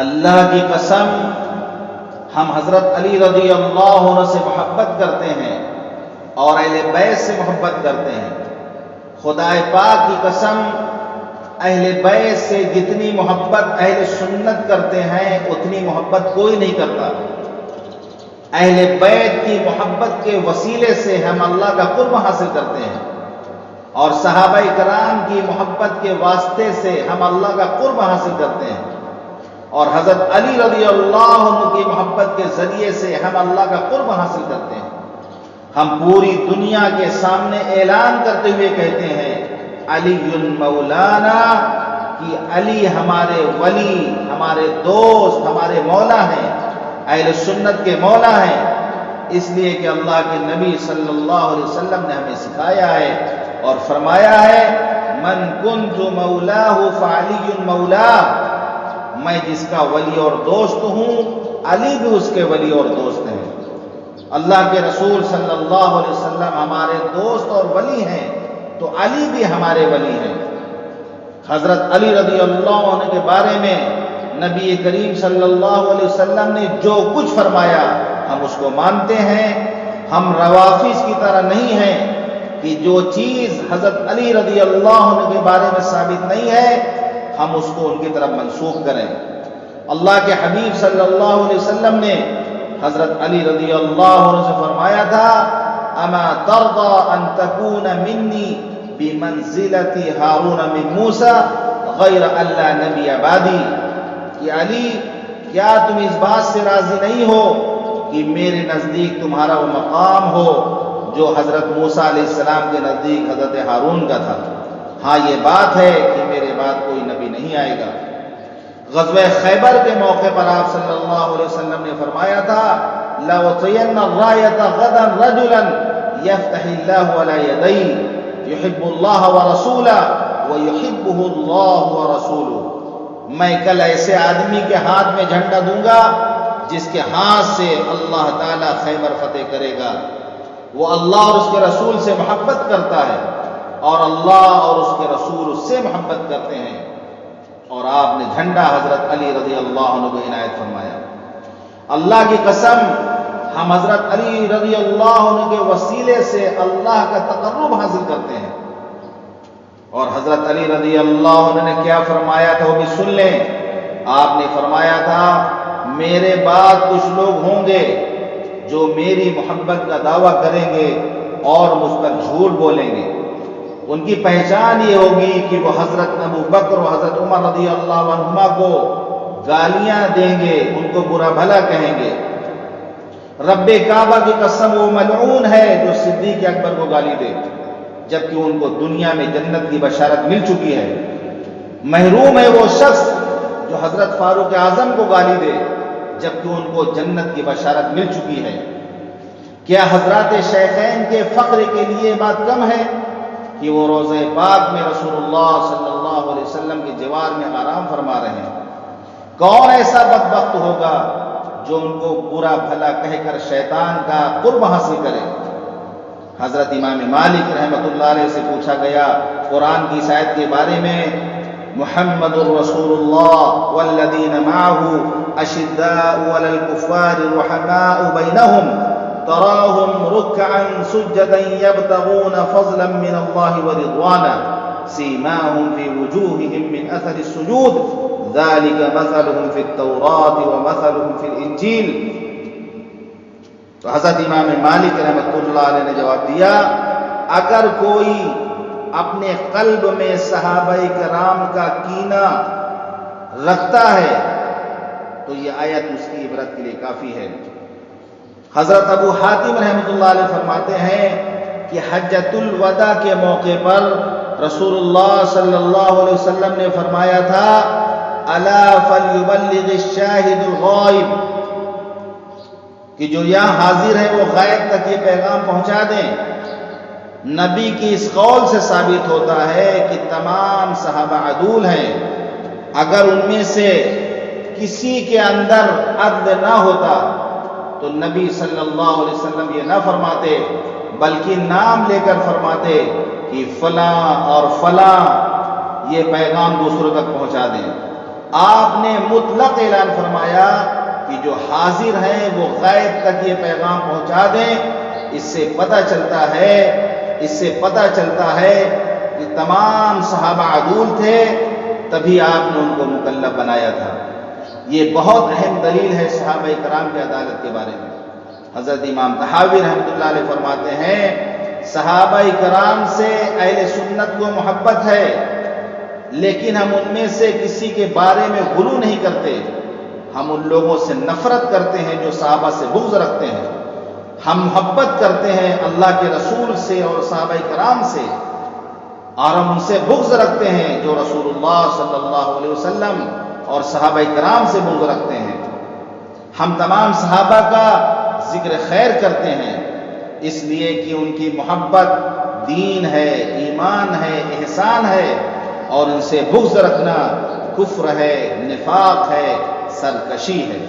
اللہ کی قسم ہم حضرت علی رضی اللہ عنہ سے محبت کرتے ہیں اور اہل بیت سے محبت کرتے ہیں۔ خدا پاک کی قسم اہل بیت سے جتنی محبت اہل سنت کرتے ہیں اتنی محبت کوئی نہیں کرتا۔ اہل بیت کی محبت کے وسیلے سے ہم اللہ کا قرب حاصل کرتے ہیں، اور صحابہ کرام کی محبت کے واسطے سے ہم اللہ کا قرب حاصل کرتے ہیں، اور حضرت علی رضی اللہ عنہ کی محبت کے ذریعے سے ہم اللہ کا قرب حاصل کرتے ہیں۔ ہم پوری دنیا کے سامنے اعلان کرتے ہوئے کہتے ہیں علی مولانا، کہ علی ہمارے ولی، ہمارے دوست، ہمارے مولا ہیں، اہل سنت کے مولا ہیں، اس لیے کہ اللہ کے نبی صلی اللہ علیہ وسلم نے ہمیں سکھایا ہے اور فرمایا ہے من کنت مولاہ فعلی مولا، میں جس کا ولی اور دوست ہوں علی بھی اس کے ولی اور دوست ہیں۔ اللہ کے رسول صلی اللہ علیہ وسلم ہمارے دوست اور ولی ہیں تو علی بھی ہمارے ولی ہیں۔ حضرت علی رضی اللہ عنہ کے بارے میں نبی کریم صلی اللہ علیہ وسلم نے جو کچھ فرمایا ہم اس کو مانتے ہیں۔ ہم روافض کی طرح نہیں ہیں کہ جو چیز حضرت علی رضی اللہ عنہ کے بارے میں ثابت نہیں ہے ہم اس کو ان کی طرف منسوخ کریں۔ اللہ کے حبیب صلی اللہ علیہ وسلم نے حضرت علی رضی اللہ عنہ سے فرمایا تھا اما ترضى ان تكون مني بمنزلة هارون من موسى غیر اللہ نبی بعدی، کہ علی کیا تم اس بات سے راضی نہیں ہو کہ میرے نزدیک تمہارا وہ مقام ہو جو حضرت موسیٰ علیہ السلام کے نزدیک حضرت ہارون کا تھا؟ ہاں یہ بات ہے کہ میرے بعد کوئی نبی نہیں آئے گا۔ غزوہ خیبر کے موقع پر آپ صلی اللہ علیہ وسلم نے فرمایا تھا لَأُعْطِيَنَّ الرَّايَةَ غَدًا رَجُلًا يَفْتَحِ اللَّهُ عَلَى يَدَيْهِ يُحِبُّ اللَّهَ وَرَسُولَهُ وَيُحِبُّهُ اللَّهُ وَرَسُولُهُ، میں کل ایسے آدمی کے ہاتھ میں جھنڈا دوں گا جس کے ہاتھ سے اللہ تعالیٰ خیبر فتح کرے گا، وہ اللہ اور اس کے رسول سے محبت کرتا ہے اور اللہ اور اس کے رسول اس سے محبت کرتے ہیں، اور آپ نے جھنڈا حضرت علی رضی اللہ عنہ کو عنایت فرمایا۔ اللہ کی قسم ہم حضرت علی رضی اللہ عنہ کے وسیلے سے اللہ کا تقرب حاصل کرتے ہیں، اور حضرت علی رضی اللہ عنہ نے کیا فرمایا تھا وہ بھی سن لیں۔ آپ نے فرمایا تھا میرے بعد کچھ لوگ ہوں گے جو میری محبت کا دعویٰ کریں گے اور مجھ پر جھوٹ بولیں گے، ان کی پہچان یہ ہوگی کہ وہ حضرت ابو بکر و حضرت عمر رضی اللہ عنہما کو گالیاں دیں گے، ان کو برا بھلا کہیں گے۔ رب کعبہ کی قسم وہ ملعون ہے جو صدیق اکبر کو گالی دے جبکہ ان کو دنیا میں جنت کی بشارت مل چکی ہے۔ محروم ہے وہ شخص جو حضرت فاروق اعظم کو گالی دے جبکہ ان کو جنت کی بشارت مل چکی ہے۔ کیا حضرات شیخین کے فخر کے لیے بات کم ہے کہ وہ روضہ پاک میں رسول اللہ صلی اللہ علیہ وسلم کے جوار میں آرام فرما رہے ہیں؟ کون ایسا بدبخت ہوگا جو ان کو برا بھلا کہہ کر شیطان کا قرب حاصل کرے؟ حضرت امام مالک رحمۃ اللہ علیہ سے پوچھا گیا قرآن کی اس آیت کے بارے میں محمد الرسول اللہ والذین معه اشداء علی الکفار رحماء بینہم تراہم رکعا سجدا یبتغون فضلا من اللہ ورضوانا سیماہم فی وجوہہم من اثر السجود ذالک مثلہم فی التوراۃ ومثلہم فی الانجیل۔ تو حضرت امام مالک رحمۃ اللہ علیہ نے جواب دیا اگر کوئی اپنے قلب میں صحابہ کرام کا کینہ رکھتا ہے تو یہ آیت اس کی عبرت کے لیے کافی ہے۔ حضرت ابو حاتم رحمۃ اللہ علیہ فرماتے ہیں کہ حجۃ الوداع کے موقع پر رسول اللہ صلی اللہ علیہ وسلم نے فرمایا تھا الا فلیبلغ الشاہد الغائب، کہ جو یہاں حاضر ہے وہ غائب تک یہ پیغام پہنچا دیں۔ نبی کی اس قول سے ثابت ہوتا ہے کہ تمام صحابہ عدول ہیں، اگر ان میں سے کسی کے اندر عدل نہ ہوتا تو نبی صلی اللہ علیہ وسلم یہ نہ فرماتے بلکہ نام لے کر فرماتے کہ فلاں اور فلاں یہ پیغام دوسروں تک پہنچا دیں۔ آپ نے مطلق اعلان فرمایا کہ جو حاضر ہیں وہ غائب تک یہ پیغام پہنچا دیں۔ اس سے پتہ چلتا ہے کہ تمام صحابہ عدول تھے، تبھی آپ نے ان کو مکلف بنایا تھا۔ یہ بہت اہم دلیل ہے صحابہ کرام کی عدالت کے بارے میں۔ حضرت امام طحاوی رحمۃ اللہ علیہ فرماتے ہیں صحابہ کرام سے اہل سنت کو محبت ہے، لیکن ہم ان میں سے کسی کے بارے میں غلو نہیں کرتے۔ ہم ان لوگوں سے نفرت کرتے ہیں جو صحابہ سے بغض رکھتے ہیں۔ ہم محبت کرتے ہیں اللہ کے رسول سے اور صحابہ کرام سے، اور ہم ان سے بغض رکھتے ہیں جو رسول اللہ صلی اللہ علیہ وسلم اور صحابہ کرام سے بغض رکھتے ہیں۔ ہم تمام صحابہ کا ذکر خیر کرتے ہیں، اس لیے کہ ان کی محبت دین ہے، ایمان ہے، احسان ہے، اور ان سے بغض رکھنا کفر ہے، نفاق ہے، سرکشی ہے۔